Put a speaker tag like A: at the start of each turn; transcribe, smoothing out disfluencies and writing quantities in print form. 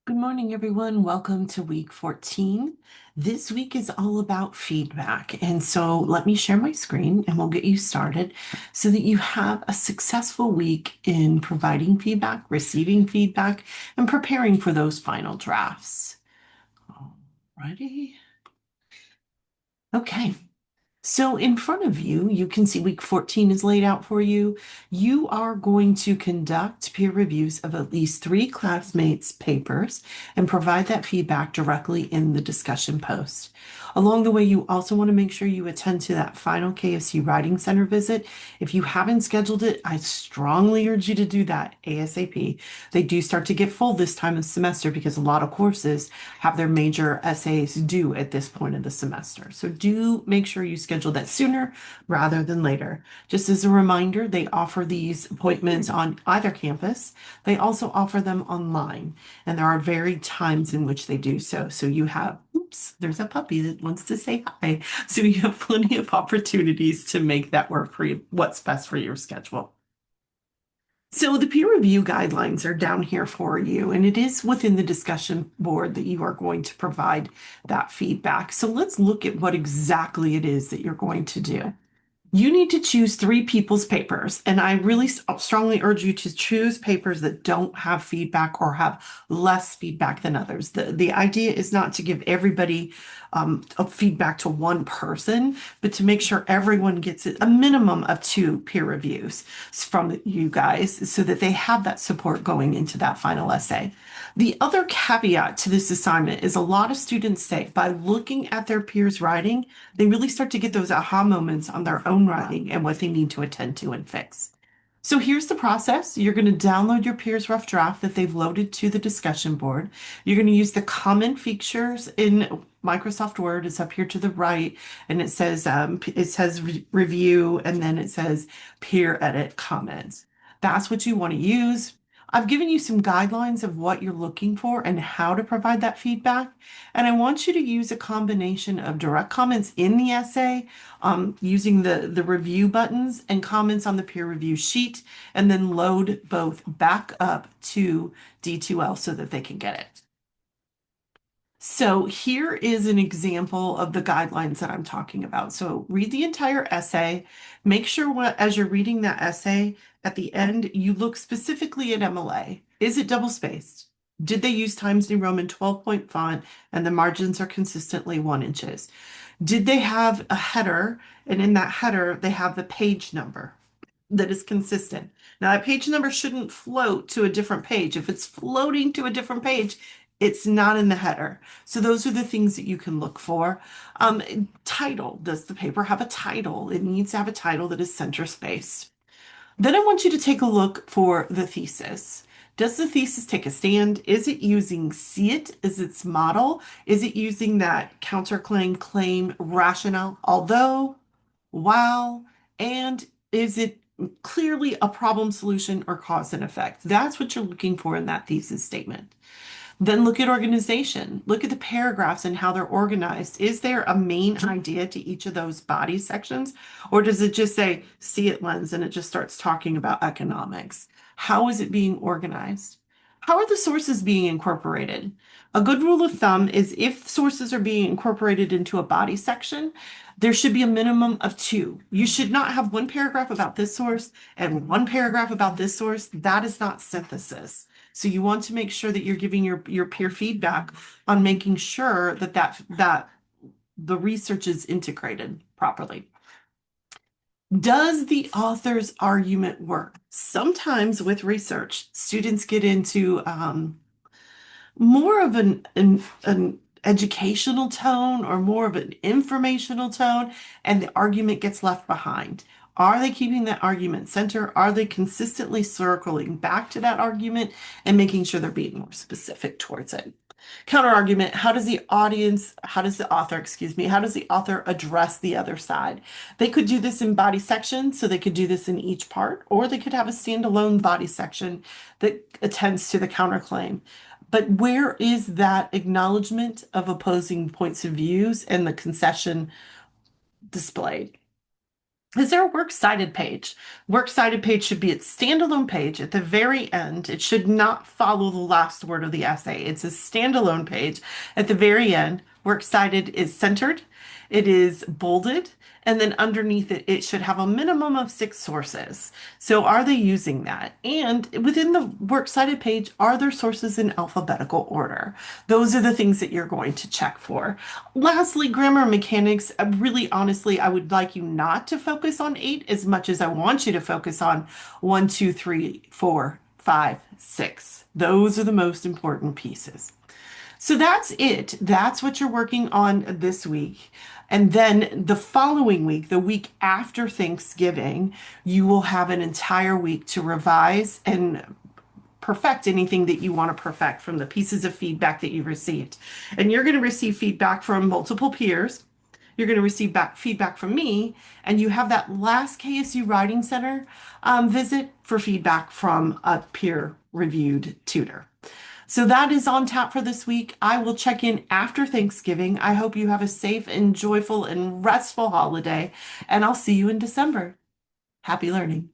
A: Good morning, everyone. Welcome to week 14. This week is all about feedback. And so let me share my screen and we'll get you started so that you have a successful week in providing feedback, receiving feedback, and preparing for those final drafts. Alrighty. Okay. So in front of you, you can see week 14 is laid out for you. You are going to conduct peer reviews of at least 3 classmates' papers and provide that feedback directly in the discussion post. Along the way, you also want to make sure you attend to that final KFC Writing Center visit. If you haven't scheduled it, I strongly urge you to do that ASAP. They do start to get full this time of semester because a lot of courses have their major essays due at this point of the semester. So do make sure you schedule that sooner rather than later. Just as a reminder, they offer these appointments on either campus. They also offer them online, and there are varied times in which they do so. So you have, oops, there's a puppy that wants to say hi. So you have plenty of opportunities to make that work for you, what's best for your schedule. So the peer review guidelines are down here for you, and it is within the discussion board that you are going to provide that feedback. So let's look at what exactly it is that you're going to do. You need to choose 3 people's papers, and I really strongly urge you to choose papers that don't have feedback or have less feedback than others. The idea is not to give everybody a feedback to one person, but to make sure everyone gets a minimum of 2 peer reviews from you guys so that they have that support going into that final essay. The other caveat to this assignment is a lot of students say by looking at their peers' writing, they really start to get those aha moments on their own writing and what they need to attend to and fix. So here's the process. You're going to download your peers' rough draft that they've loaded to the discussion board. You're going to use the comment features in Microsoft Word. It's up here to the right, and it says review, and then it says peer edit comments. That's what you want to use. I've given you some guidelines of what you're looking for and how to provide that feedback. And I want you to use a combination of direct comments in the essay, using the review buttons and comments on the peer review sheet, and then load both back up to D2L so that they can get it. So here is an example of the guidelines that I'm talking about. So read the entire essay. Make sure as you're reading that essay, at the end, you look specifically at MLA. Is it double spaced? Did they use Times New Roman 12-point font and the margins are consistently 1 inches? Did they have a header? And in that header, they have the page number that is consistent. Now, that page number shouldn't float to a different page. If it's floating to a different page, it's not in the header. So those are the things that you can look for. Title. Does the paper have a title? It needs to have a title that is center spaced. Then I want you to take a look for the thesis. Does the thesis take a stand? Is it using see it as its model? Is it using that counterclaim, claim, rationale, although, while, and is it clearly a problem solution or cause and effect? That's what you're looking for in that thesis statement. Then look at organization. Look at the paragraphs and how they're organized. Is there a main idea to each of those body sections? Or does it just say, see it lens, and it just starts talking about economics? How is it being organized? How are the sources being incorporated? A good rule of thumb is if sources are being incorporated into a body section, there should be a minimum of 2. You should not have 1 paragraph about this source and 1 paragraph about this source. That is not synthesis. So you want to make sure that you're giving your peer feedback on making sure that the research is integrated properly. Does the author's argument work? Sometimes with research, students get into more of an educational tone or more of an informational tone, and the argument gets left behind. Are they keeping that argument center? Are they consistently circling back to that argument and making sure they're being more specific towards it? Counter argument, how does the author, how does the author address the other side? They could do this in body sections, so they could do this in each part, or they could have a standalone body section that attends to the counterclaim. But where is that acknowledgement of opposing points of views and the concession displayed? Is there a works cited page? Works cited page should be its standalone page at the very end. It should not follow the last word of the essay. It's a standalone page at the very end. Works cited is centered, it is bolded, and then underneath it, it should have a minimum of 6 sources. So are they using that? And within the works cited page, are there sources in alphabetical order? Those are the things that you're going to check for. Lastly, grammar mechanics, really honestly, I would like you not to focus on 8 as much as I want you to focus on 1, 2, 3, 4, 5, 6. Those are the most important pieces. So that's it. That's what you're working on this week. And then the following week, the week after Thanksgiving, you will have an entire week to revise and perfect anything that you want to perfect from the pieces of feedback that you've received. And you're going to receive feedback from multiple peers. You're going to receive feedback from me, and you have that last KSU Writing Center visit for feedback from a peer-reviewed tutor. So that is on tap for this week. I will check in after Thanksgiving. I hope you have a safe and joyful and restful holiday, and I'll see you in December. Happy learning.